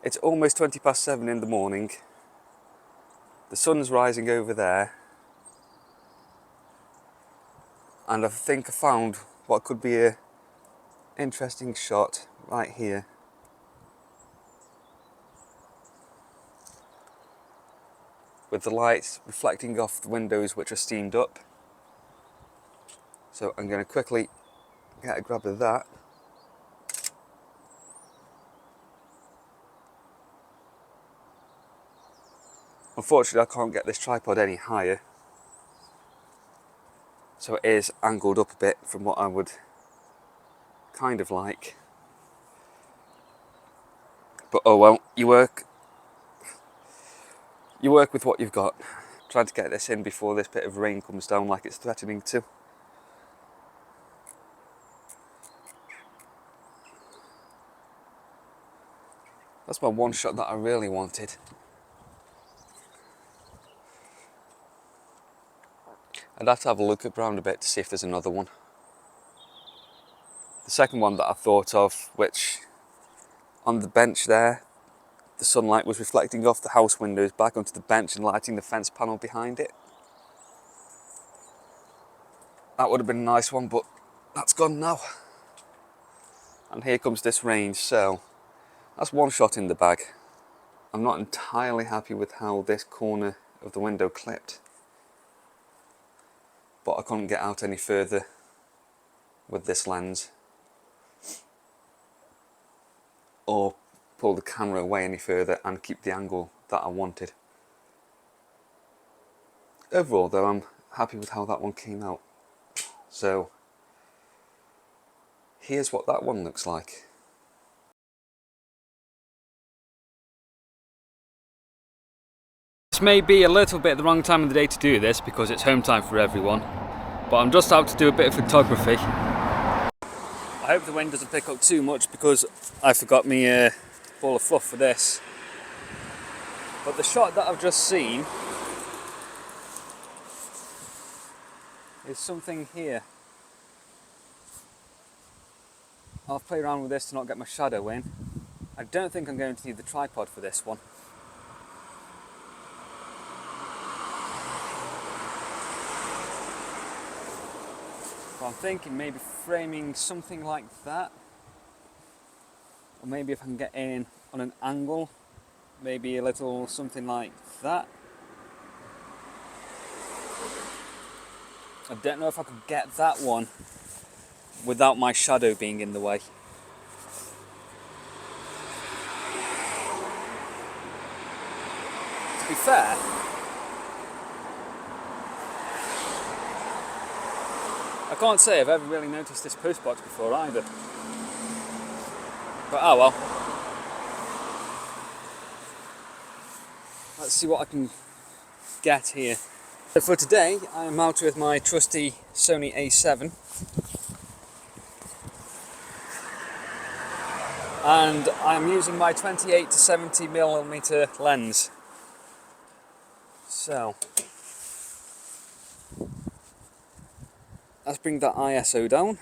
It's almost 7:20 in the morning. The sun's rising over there. And I think I found what could be a interesting shot right here. With the lights reflecting off the windows which are steamed up. So I'm going to quickly get a grab of that. Unfortunately, I can't get this tripod any higher. So it is angled up a bit from what I would kind of like. But oh well, you work with what you've got. Trying to get this in before this bit of rain comes down like it's threatening to. That's my one shot that I really wanted. I'd have to have a look around a bit to see if there's another one. The second one that I thought of, which on the bench there, the sunlight was reflecting off the house windows back onto the bench and lighting the fence panel behind it. That would have been a nice one, but that's gone now. And here comes this range, so that's one shot in the bag. I'm not entirely happy with how this corner of the window clipped, but I couldn't get out any further with this lens or pull the camera away any further and keep the angle that I wanted. Overall though, I'm happy with how that one came out. So here's what that one looks like. This may be a little bit the wrong time of the day to do this because it's home time for everyone, but I'm just out to do a bit of photography. I hope the wind doesn't pick up too much because I forgot my ball of fluff for this. But the shot that I've just seen is something here. I'll play around with this to not get my shadow in. I don't think I'm going to need the tripod for this one. But I'm thinking maybe framing something like that. Or maybe if I can get in on an angle, maybe a little something like that. I don't know if I could get that one without my shadow being in the way. To be fair, I can't say I've ever really noticed this postbox before either. But oh well. Let's see what I can get here. So for today, I am out with my trusty Sony A7. And I'm using my 28 to 70mm lens. So, let's bring that ISO down.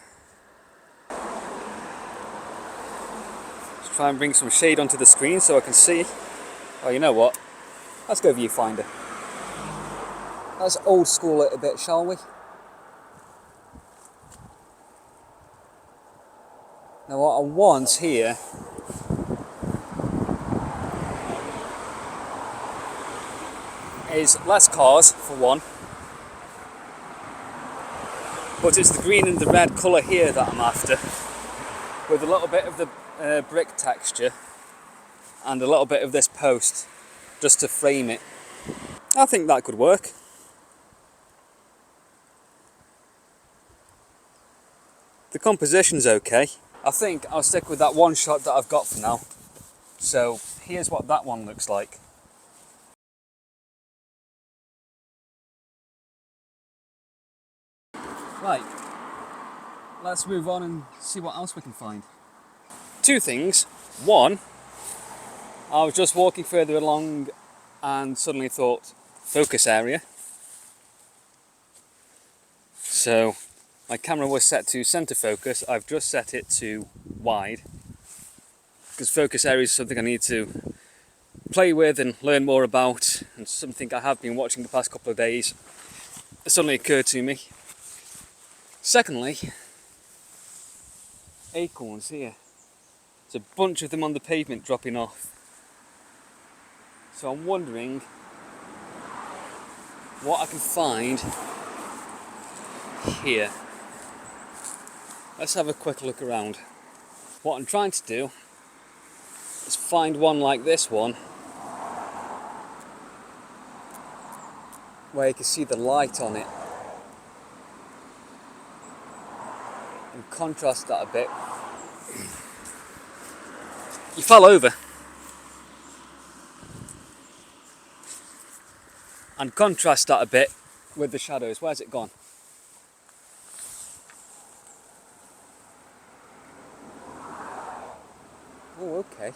Let's try and bring some shade onto the screen so I can see. Oh, you know what? Let's go viewfinder. Let's old school it a bit, shall we? Now what I want here is less cars, for one. But it's the green and the red colour here that I'm after. With a little bit of the brick texture and a little bit of this post, just to frame it. I think that could work. The composition's okay. I think I'll stick with that one shot that I've got for now. So here's what that one looks like. Right, let's move on and see what else we can find. Two things. One, I was just walking further along and suddenly thought, focus area. So my camera was set to center focus, I've just set it to wide. because focus area is something I need to play with and learn more about, and something I have been watching the past couple of days. It suddenly occurred to me. Secondly, acorns here. There's a bunch of them on the pavement dropping off. So I'm wondering what I can find here. Let's have a quick look around. What I'm trying to do is find one like this one, where you can see the light on it, and contrast that a bit. You fell over. And contrast that a bit with the shadows. Where's it gone? Oh, okay.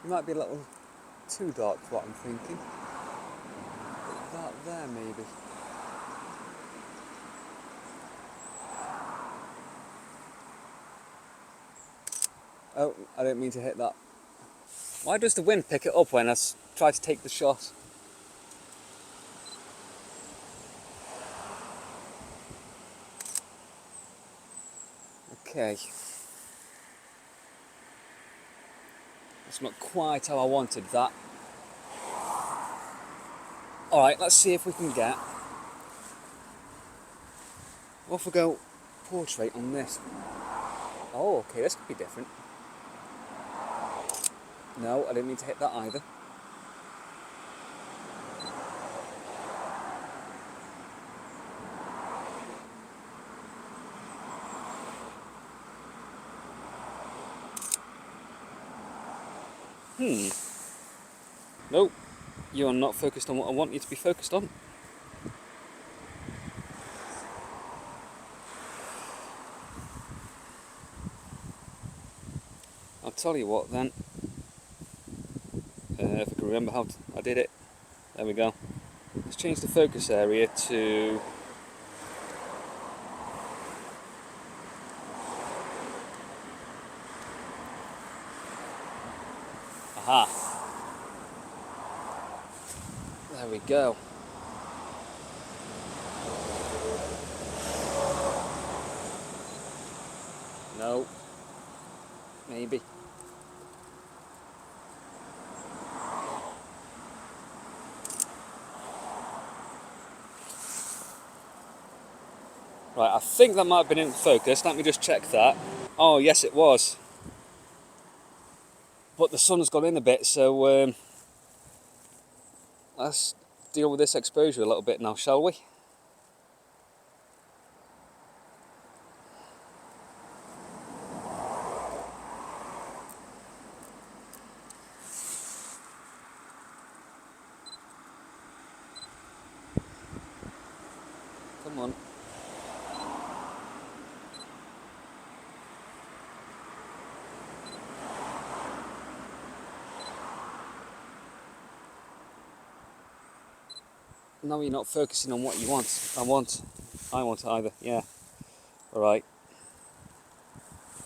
It might be a little too dark for what I'm thinking. Put that there, maybe. Oh, I didn't mean to hit that. Why does the wind pick it up when I try to take the shot? Okay. That's not quite how I wanted that. Alright, let's see if we can get... What if we go portrait on this? Oh, okay, this could be different. No, I didn't mean to hit that either. Nope, you're not focused on what I want you to be focused on. I'll tell you what then, if I can remember how I did it. There we go. Let's change the focus area to... Aha! There we go. No. Maybe. Right, I think that might have been in focus. Let me just check that. Oh, yes it was. But the sun's gone in a bit, so let's deal with this exposure a little bit now, shall we? Come on. No, you're not focusing on what you want. I want either, yeah. Alright.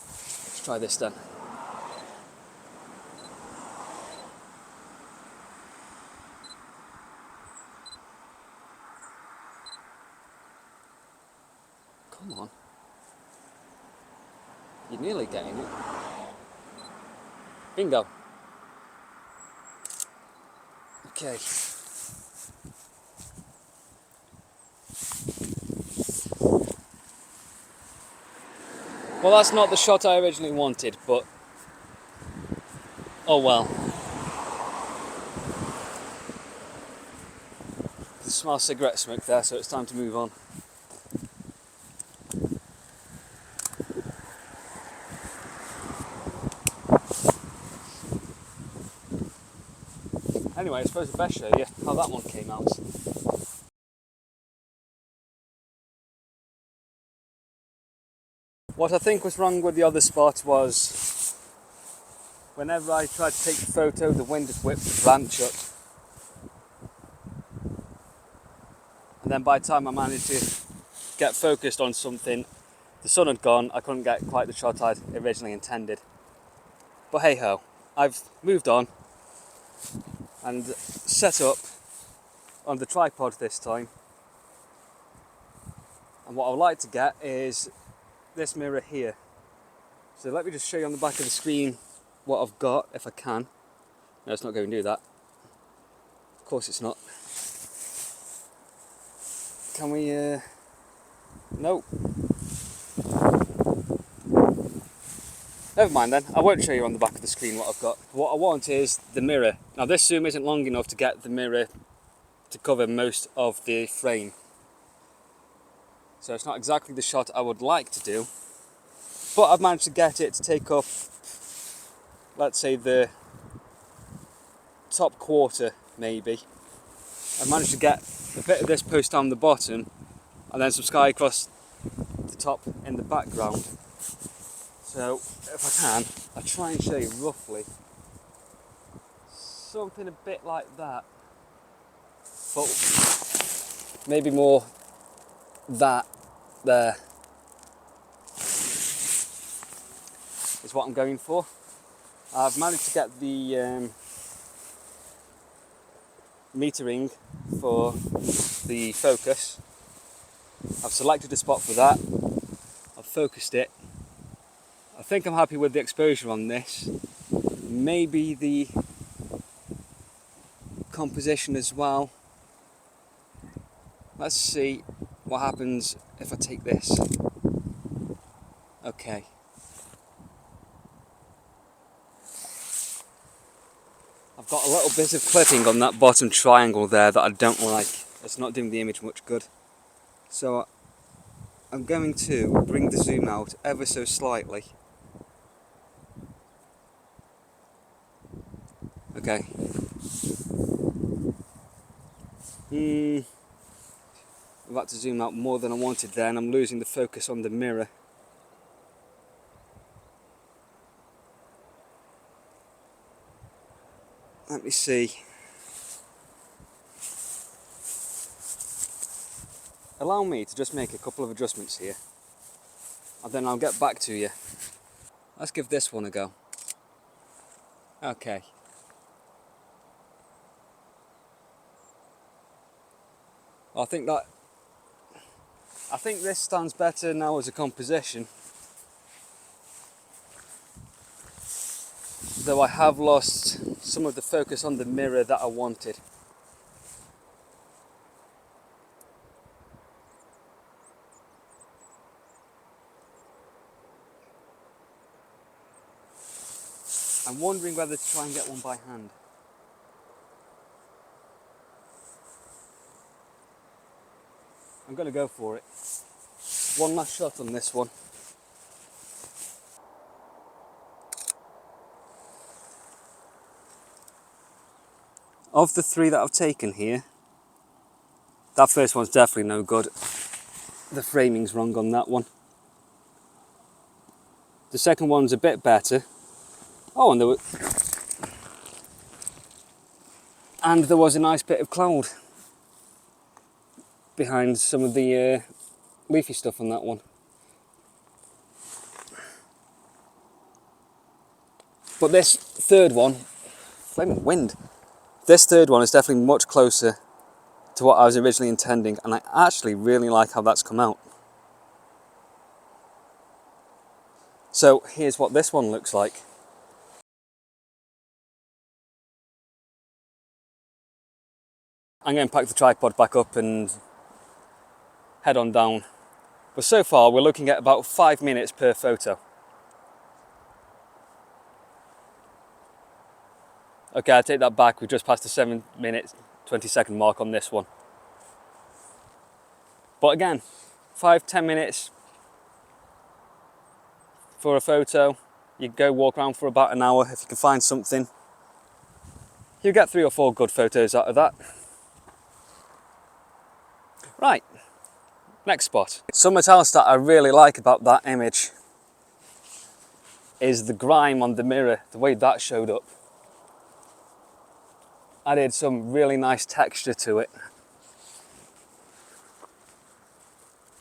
Let's try this then. Come on. You're nearly getting it. Bingo. Okay. Well, that's not the shot I originally wanted, but oh well. I can smell cigarette smoke there, so it's time to move on. Anyway, I suppose I best show you how that one came out. What I think was wrong with the other spot was whenever I tried to take the photo, the wind just whipped the branch up. And then by the time I managed to get focused on something, the sun had gone, I couldn't get quite the shot I'd originally intended. But hey ho, I've moved on and set up on the tripod this time. And what I would like to get is this mirror here. So let me just show you on the back of the screen what I've got, if I can. No, it's not going to do that. Of course it's not. Can we, nope. Never mind then, I won't show you on the back of the screen what I've got. What I want is the mirror. Now this zoom isn't long enough to get the mirror to cover most of the frame. So it's not exactly the shot I would like to do, but I've managed to get it to take up, let's say, the top quarter maybe. I've managed to get a bit of this post down the bottom and then some sky across the top in the background. So if I can, I'll try and show you roughly something a bit like that, but maybe more that there is what I'm going for. I've managed to get the metering for the focus. I've selected a spot for that. I've focused it. I think I'm happy with the exposure on this. Maybe the composition as well. Let's see what happens if I take this. Okay. I've got a little bit of clipping on that bottom triangle there that I don't like. It's not doing the image much good. So I'm going to bring the zoom out ever so slightly. Okay. I've had to zoom out more than I wanted there, and I'm losing the focus on the mirror. Let me see. Allow me to just make a couple of adjustments here, and then I'll get back to you. Let's give this one a go. Okay. I think this stands better now as a composition, though I have lost some of the focus on the mirror that I wanted. I'm wondering whether to try and get one by hand. I'm going to go for it. One last shot on this one. Of the three that I've taken here, that first one's definitely no good. The framing's wrong on that one. The second one's a bit better. Oh, and there was a nice bit of cloud behind some of the leafy stuff on that one. But this third one, flaming wind. This third one is definitely much closer to what I was originally intending, and I actually really like how that's come out. So here's what this one looks like. I'm going to pack the tripod back up and head on down. But so far we're looking at about 5 minutes per photo. Okay, I take that back, we've just passed the 7 minutes 20-second mark on this one. But again, 5-10 minutes for a photo. You go walk around for about an hour if you can find something. You get 3 or 4 good photos out of that. Right, next spot. Something else that I really like about that image is the grime on the mirror, the way that showed up. Added some really nice texture to it.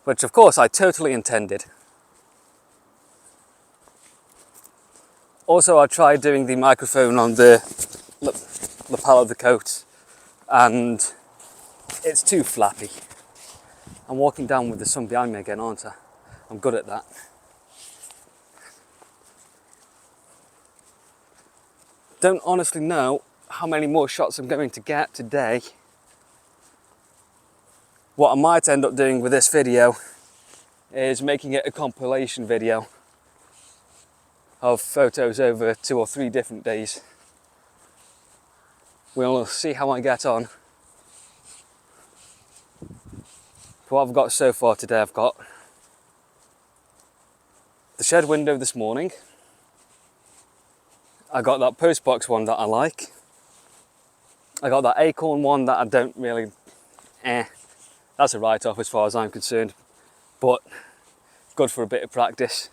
Which of course I totally intended. Also, I tried doing the microphone on the lapel of the coat and it's too flappy. I'm walking down with the sun behind me again, aren't I? I'm good at that. Don't honestly know how many more shots I'm going to get today. What I might end up doing with this video is making it a compilation video of photos over 2 or 3 different days. We'll see how I get on. For what I've got so far today, I've got the shed window this morning. I got that postbox one that I like. I got that acorn one that I don't really, that's a write-off as far as I'm concerned, but good for a bit of practice.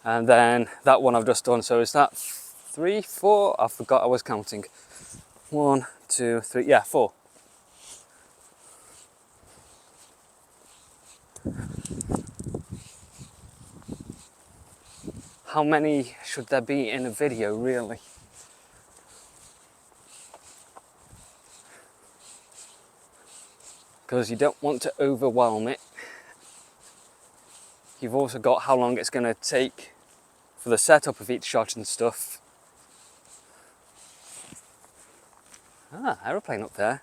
And then that one I've just done, so is that 3, 4? I forgot I was counting. 1, 2, 3, yeah, 4. How many should there be in a video, really? Because you don't want to overwhelm it. You've also got how long it's going to take for the setup of each shot and stuff. Ah, aeroplane up there.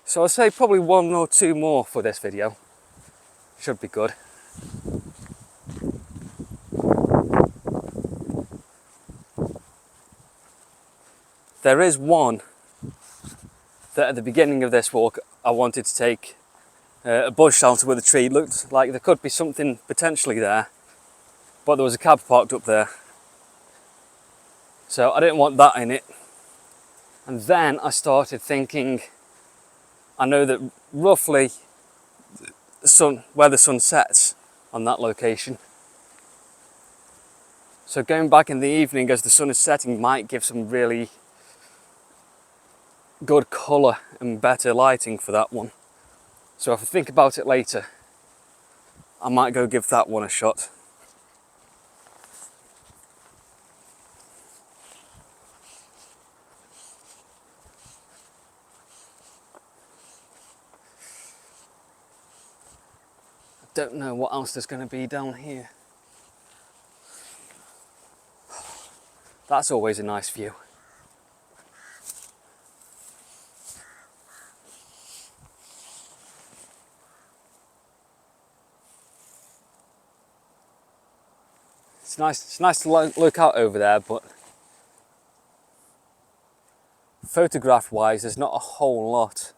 So I'll say probably 1 or 2 more for this video. Should be good. There is one that at the beginning of this walk I wanted to take a bush shelter with a tree. It looked like there could be something potentially there, but there was a cab parked up there, so I didn't want that in it. And then I started thinking, I know that roughly where the sun sets on that location, so going back in the evening as the sun is setting might give some really good colour and better lighting for that one. So if I think about it later, I might go give that one a shot. I don't know what else there's going to be down here. That's always a nice view. It's nice to look out over there, but photograph wise there's not a whole lot.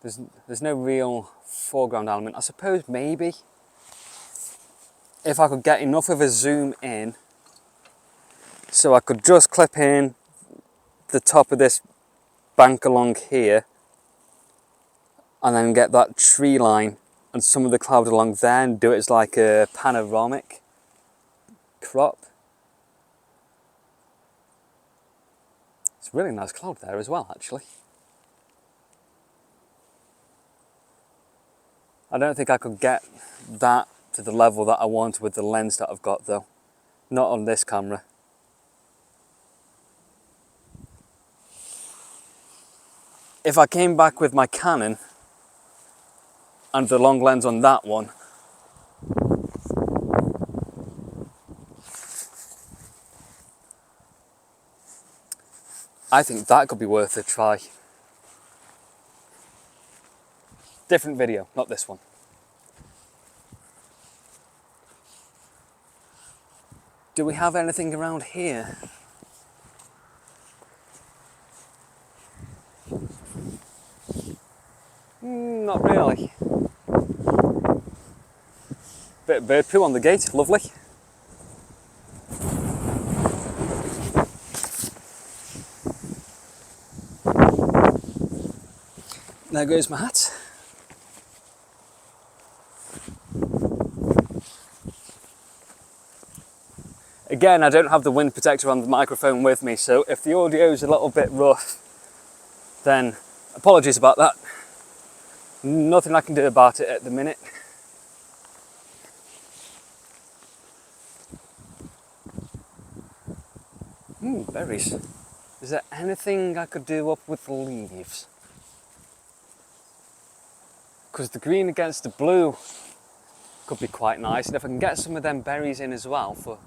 There's no real foreground element. I suppose maybe if I could get enough of a zoom in so I could just clip in the top of this bank along here and then get that tree line and some of the cloud along there and do it as like a panoramic crop. It's a really nice cloud there as well, actually. I don't think I could get that to the level that I want with the lens that I've got though. Not on this camera. If I came back with my Canon and the long lens on that one, I think that could be worth a try. Different video, not this one. Do we have anything around here? Not really. Bit of bird poo on the gate, lovely. There goes my hat. Again, I don't have the wind protector on the microphone with me, so if the audio is a little bit rough, then apologies about that. Nothing I can do about it at the minute. Berries. Is there anything I could do up with the leaves? Because the green against the blue could be quite nice, and if I can get some of them berries in as well for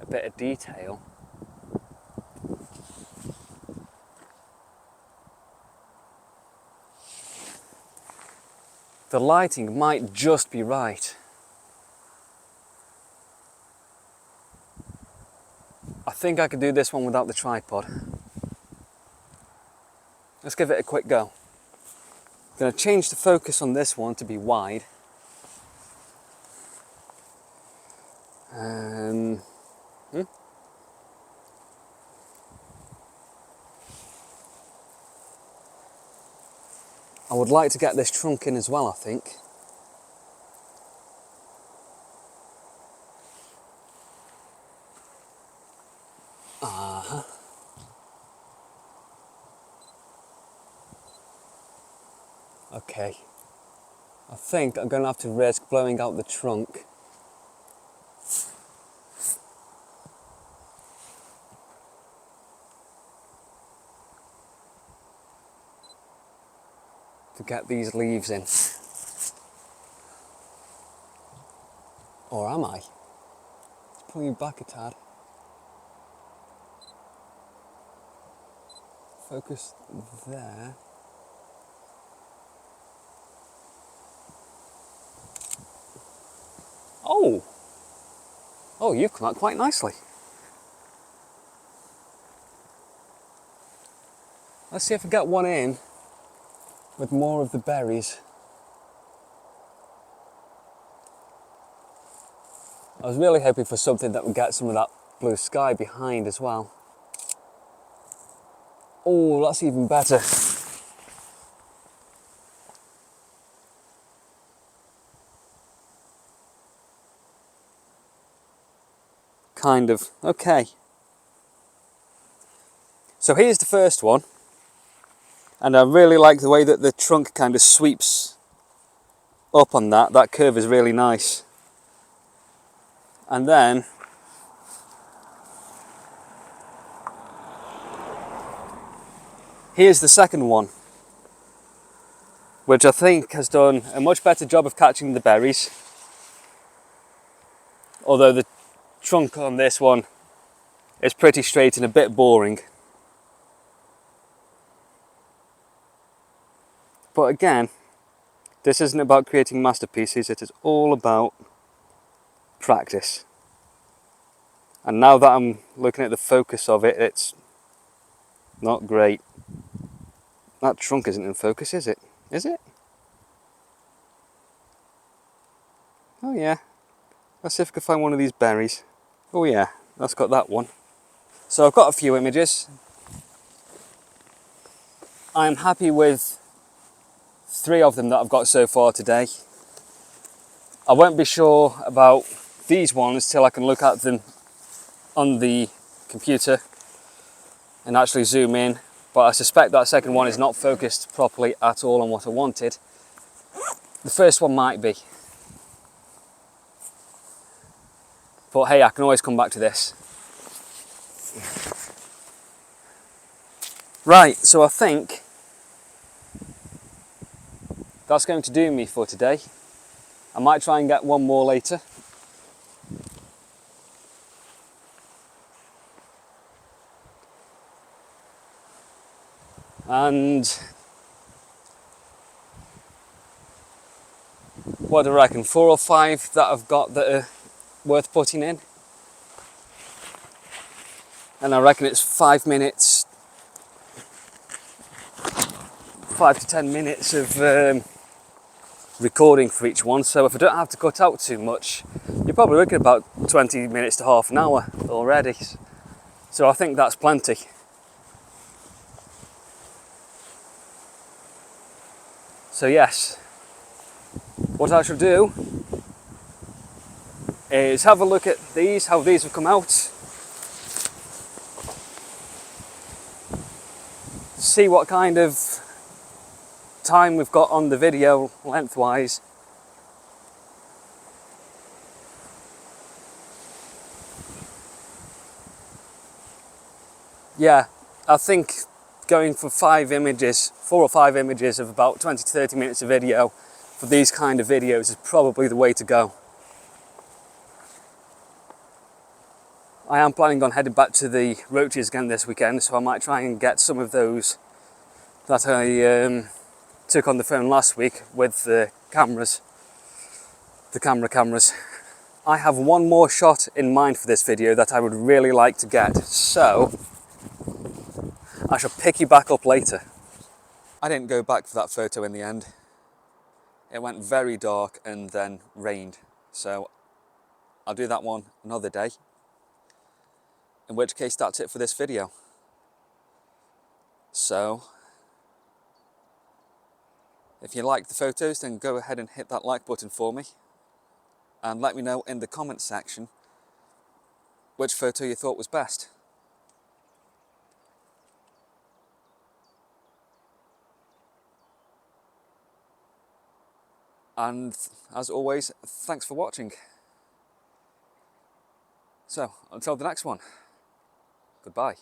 a bit of detail. The lighting might just be right. I think I could do this one without the tripod. Let's give it a quick go. I'm going to change the focus on this one to be wide. I would like to get this trunk in as well, I think. Okay. I think I'm going to have to risk blowing out the trunk. To get these leaves in. Or am I? Let's pull you back a tad. Focus there. Oh! Oh, you've come out quite nicely. Let's see if I get one in with more of the berries. I was really hoping for something that would get some of that blue sky behind as well. Oh, that's even better. Kind of. Okay. So here's the first one. And I really like the way that the trunk kind of sweeps up on that. That curve is really nice. And then here's the second one, which I think has done a much better job of catching the berries. Although the trunk on this one is pretty straight and a bit boring. But again, this isn't about creating masterpieces, it is all about practice. And now that I'm looking at the focus of it, it's not great. That trunk isn't in focus, is it? Is it? Oh yeah. Let's see if I can find one of these berries. Oh yeah, that's got that one. So I've got a few images. I'm happy with 3 of them that I've got so far today. I won't be sure about these ones till I can look at them on the computer and actually zoom in, but I suspect that second one is not focused properly at all on what I wanted. The first one might be. But hey, I can always come back to this. Right, so I think that's going to do me for today. I might try and get one more later. And what do I reckon? 4 or 5 that I've got that are worth putting in. And I reckon it's 5 minutes, 5 to 10 minutes of recording for each one. So if I don't have to cut out too much, you're probably looking at about 20 minutes to half an hour already. So I think that's plenty. So yes, what I shall do is have a look at these, how these have come out, see what kind of time we've got on the video lengthwise. Yeah, I think going for 4 or 5 images of about 20 to 30 minutes of video for these kind of videos is probably the way to go. I am planning on heading back to the roaches again this weekend, so I might try and get some of those that I took on the phone last week with the cameras, the camera cameras. I have one more shot in mind for this video that I would really like to get, so I shall pick you back up later. I didn't go back for that photo in the end. It went very dark and then rained, so I'll do that one another day. In which case, that's it for this video. So, if you like the photos, then go ahead and hit that like button for me. And let me know in the comments section which photo you thought was best. And as always, thanks for watching. So, until the next one, goodbye.